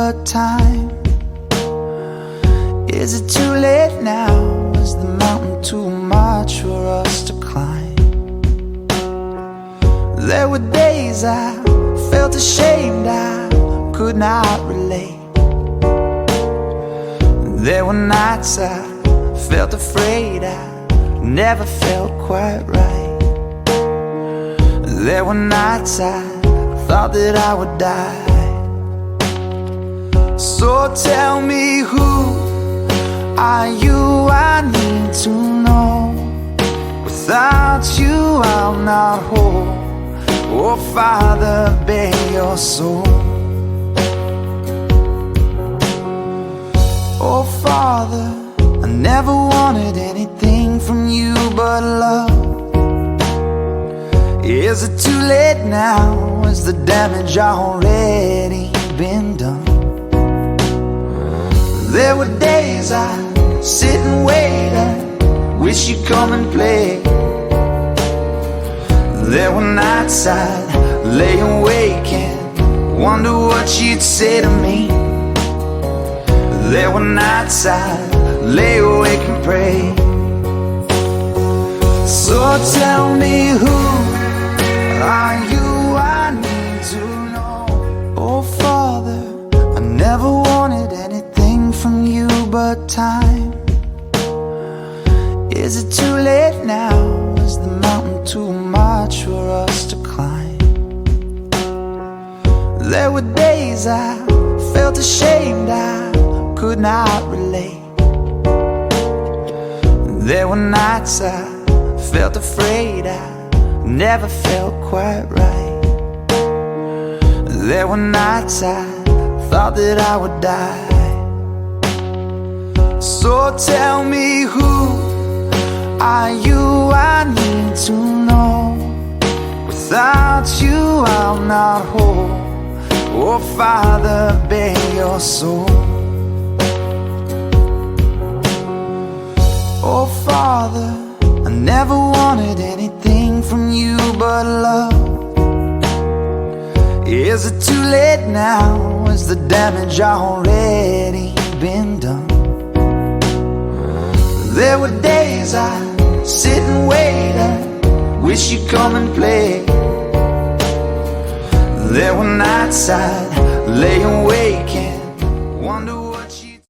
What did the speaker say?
but time. Is it too late now? Is the mountain too much for us to climb? There were days I felt ashamed, I could not relate. There were nights I felt afraid, I never felt quite right. There were nights I thought that I would die. So tell me, who are you? I need to know. Without you I'm not whole. Oh Father, bear your soul. Oh Father, I never wanted anything from you but love. Is it too late now? Is the damage already been done? There were days I sit and wait and wish you'd come and play. There were nights I'd lay awake and wonder what you'd say to me. There were nights I'd lay awake and pray. So tell me, who are you? I need to know. Oh Father, I never wanted anything from you but time. Is it too late now? Is the mountain too much for us to climb? There were days I felt ashamed, I could not relate. There were nights I felt afraid, I never felt quite right. There were nights I thought that I would die. So tell me, who are you? I need to know. Without you I'm not whole. Oh Father, bear your soul. Oh Father, I never wanted anything from you but love. Is it too late now? Is the damage already been done? There were days I sit and wait and wish you'd come and play. There were nights I'd lay awake and